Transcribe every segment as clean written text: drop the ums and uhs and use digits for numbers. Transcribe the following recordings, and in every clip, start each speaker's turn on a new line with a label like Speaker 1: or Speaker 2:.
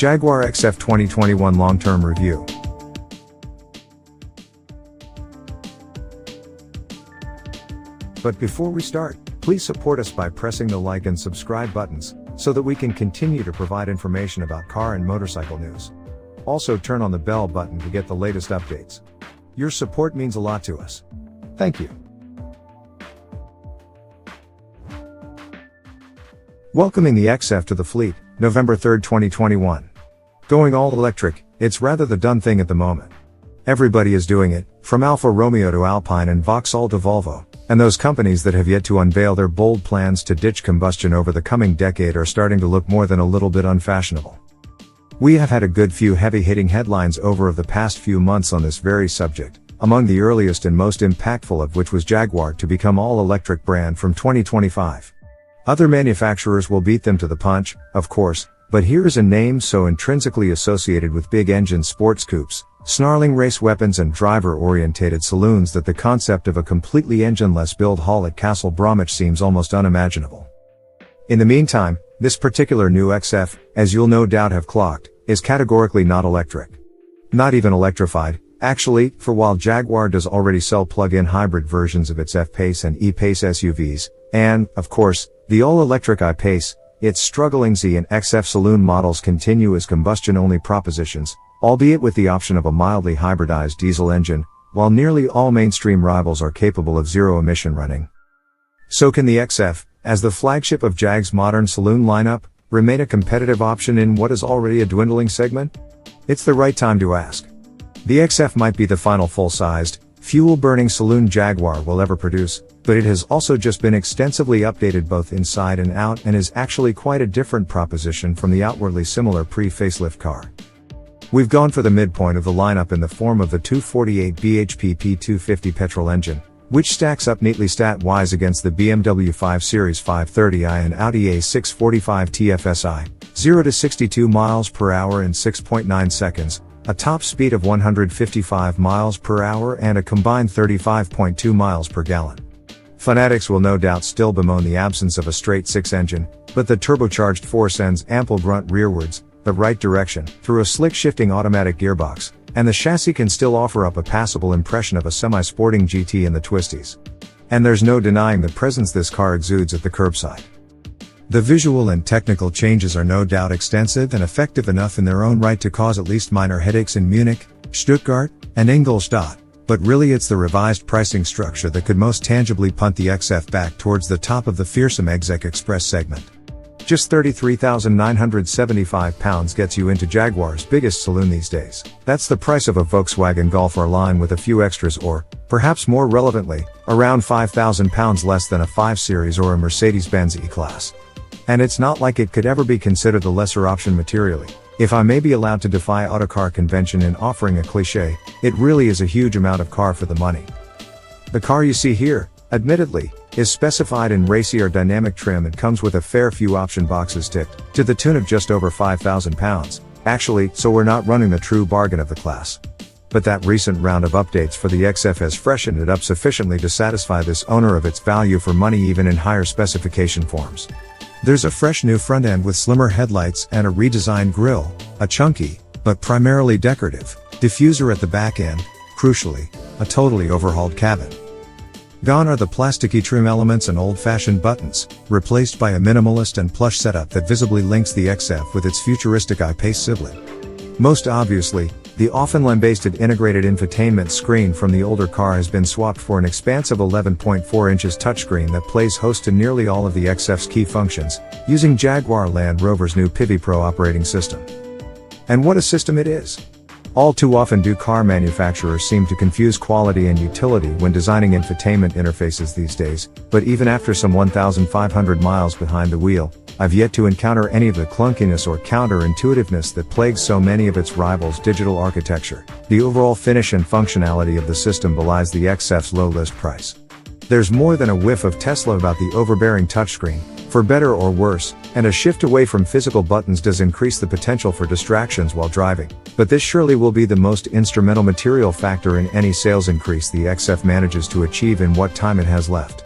Speaker 1: Jaguar XF 2021 Long-Term Review. But before we start, please support us by pressing the like and subscribe buttons, so that we can continue to provide information about car and motorcycle news. Also turn on the bell button to get the latest updates. Your support means a lot to us. Thank you. Welcoming the XF to the fleet, November 3, 2021. Going all electric, it's rather the done thing at the moment. Everybody is doing it, from Alfa Romeo to Alpine and Vauxhall to Volvo, and those companies that have yet to unveil their bold plans to ditch combustion over the coming decade are starting to look more than a little bit unfashionable. We have had a good few heavy-hitting headlines over the past few months on this very subject, among the earliest and most impactful of which was Jaguar to become all-electric brand from 2025. Other manufacturers will beat them to the punch, of course, but here is a name so intrinsically associated with big-engine sports coupes, snarling race weapons and driver-orientated saloons that the concept of a completely engine-less build hall at Castle Bromwich seems almost unimaginable. In the meantime, this particular new XF, as you'll no doubt have clocked, is categorically not electric. Not even electrified, actually, for while Jaguar does already sell plug-in hybrid versions of its F-Pace and E-Pace SUVs, and, of course, the all-electric I-Pace, its struggling Z and XF saloon models continue as combustion-only propositions, albeit with the option of a mildly hybridized diesel engine, while nearly all mainstream rivals are capable of zero-emission running. So can the XF, as the flagship of JAG's modern saloon lineup, remain a competitive option in what is already a dwindling segment? It's the right time to ask. The XF might be the final full-sized, fuel-burning saloon Jaguar will ever produce, but it has also just been extensively updated both inside and out and is actually quite a different proposition from the outwardly similar pre-facelift car. We've gone for the midpoint of the lineup in the form of the 248 bhp P250 petrol engine, which stacks up neatly stat-wise against the BMW 5 Series 530i and Audi A645 TFSI, 0 to 62 miles per hour in 6.9 seconds, a top speed of 155 miles per hour and a combined 35.2 miles per gallon. Fanatics will no doubt still bemoan the absence of a straight 6 engine, but the turbocharged 4 sends ample grunt rearwards, the right direction, through a slick shifting automatic gearbox, and the chassis can still offer up a passable impression of a semi-sporting GT in the twisties. And there's no denying the presence this car exudes at the curbside. The visual and technical changes are no doubt extensive and effective enough in their own right to cause at least minor headaches in Munich, Stuttgart, and Ingolstadt, but really it's the revised pricing structure that could most tangibly punt the XF back towards the top of the fearsome Exec Express segment. Just £33,975 gets you into Jaguar's biggest saloon these days. That's the price of a Volkswagen Golf R line with a few extras or, perhaps more relevantly, around £5,000 less than a 5 Series or a Mercedes-Benz E-Class. And it's not like it could ever be considered the lesser option materially. If I may be allowed to defy autocar convention in offering a cliché, it really is a huge amount of car for the money. The car you see here, admittedly, is specified in racy or dynamic trim and comes with a fair few option boxes ticked, to the tune of just over £5,000, actually, so we're not running the true bargain of the class. But that recent round of updates for the XF has freshened it up sufficiently to satisfy this owner of its value for money even in higher specification forms. There's a fresh new front end with slimmer headlights and a redesigned grille, a chunky, but primarily decorative, diffuser at the back end, crucially, a totally overhauled cabin. Gone are the plasticky trim elements and old-fashioned buttons, replaced by a minimalist and plush setup that visibly links the XF with its futuristic I-Pace sibling. Most obviously, the often lambasted integrated infotainment screen from the older car has been swapped for an expansive 11.4 inches touchscreen that plays host to nearly all of the XF's key functions, using Jaguar Land Rover's new Pivi Pro operating system. And what a system it is! All too often do car manufacturers seem to confuse quality and utility when designing infotainment interfaces these days, but even after some 1,500 miles behind the wheel, I've yet to encounter any of the clunkiness or counterintuitiveness that plagues so many of its rivals' digital architecture. The overall finish and functionality of the system belies the XF's low list price. There's more than a whiff of Tesla about the overbearing touchscreen, for better or worse, and a shift away from physical buttons does increase the potential for distractions while driving, but this surely will be the most instrumental material factor in any sales increase the XF manages to achieve in what time it has left.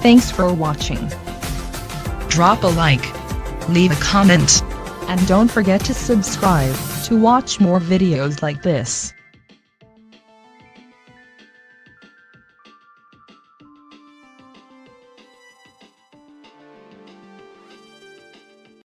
Speaker 2: Thanks for watching.
Speaker 3: Drop a like, leave a comment,
Speaker 2: And don't forget to subscribe to watch more videos like this.